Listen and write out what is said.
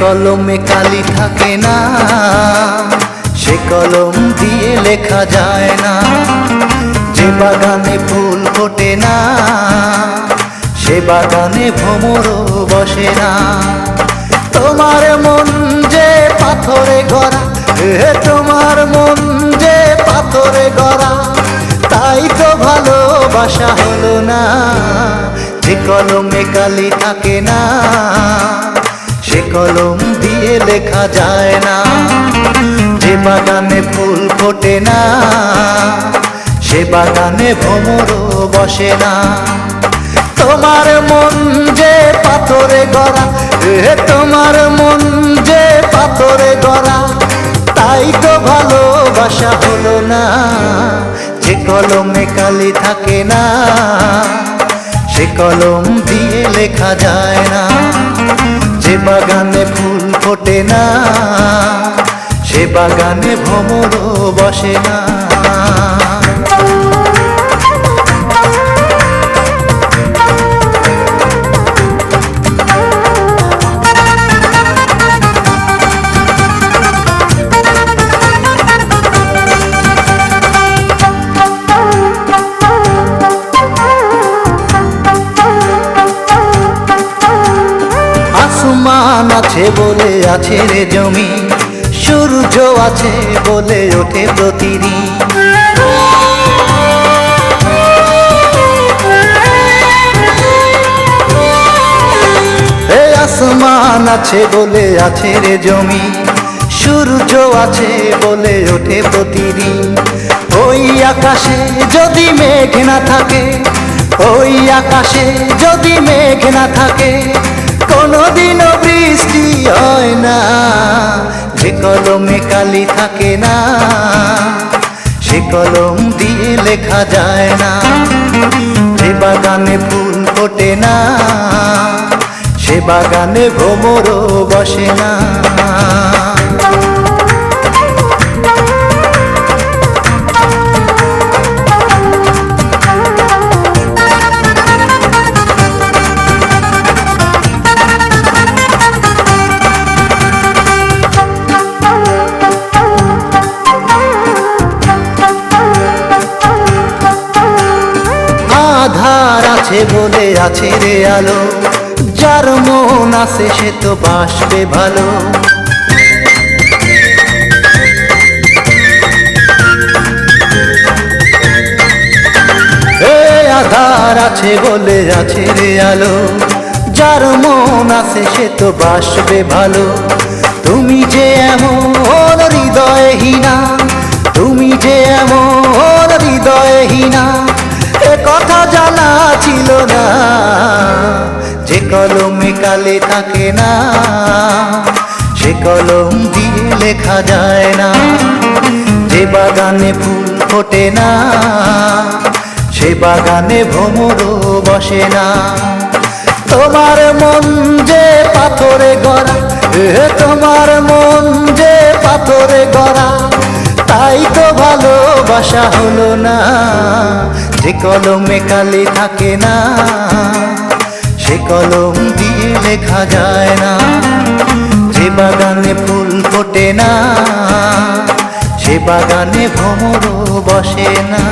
কলমে কালি থাকে না, সে কলম দিয়ে লেখা যায় না। যে বাগানে ফুল ফোটে না, সে বাগানে ভ্রমরও বসে না। তোমার মন যে পাথরে গড়া, তোমার মন যে পাথরে গড়া, তাই তো ভালোবাসা হলো না। যে কলমে কালি থাকে না, সে কলম দিয়ে লেখা যায় না। যে বাগানে ফুল ফোটে না, সে বাগানে ভ্রমরও বসে না। তোমার মন যে পাথরে গড়া, তোমার মন যে পাথরে গড়া, তাই তো ভালোবাসা হলো না। যে কলমে কালি থাকে না, সে কলম দিয়ে লেখা যায় না। যে বাগানে ফুল ফোটে না, সে বাগানে ভ্রমরও বসে না। আসমান আছে বলে আছে রে জমি, সূর্য আছে বলে ওঠে প্রতিদিন। আসমান আছে বলে আছে রে জমি, সূর্য আছে বলে ওঠে প্রতিদিন। ওই আকাশে যদি মেঘ না থাকে, ওই আকাশে যদি মেঘ না থাকে, কোনদিনও বৃষ্টি হয় না। যে কলমে কালি থাকে না, সে কলম দিয়ে লেখা যায় না। যে বাগানে ফুল ফোটে না, সে বাগানে ভ্রমরও বসে না। আধার আছে বলে আছে রে আলো, যার মন আছে সে তো বাসবে ভালো। আধার আছে বলে আছে রে আলো, যার মন আছে সে তো বাসবে ভালো। তুমি যে এমন হৃদয়হীনা, তুমি যে এমন হৃদয়হীনা, এ কথা জানা ছিল না। যে কলমে কালি থাকে না, সে কলম দিয়ে লেখা যায় না। যে বাগানে ফুল ফোটে না, সে বাগানে ভ্রমরও বসে না। তোমার মন যে পাথরে গড়া, তোমার মন যে পাথরে গড়া, তাই তো ভালোবাসা হলো না। যে কলমে কালি থাকে না, সে কলম দিয়ে লেখা যায় না। যে বাগানে ফুল ফোটে না, সে বাগানে ভ্রমরও বসে না।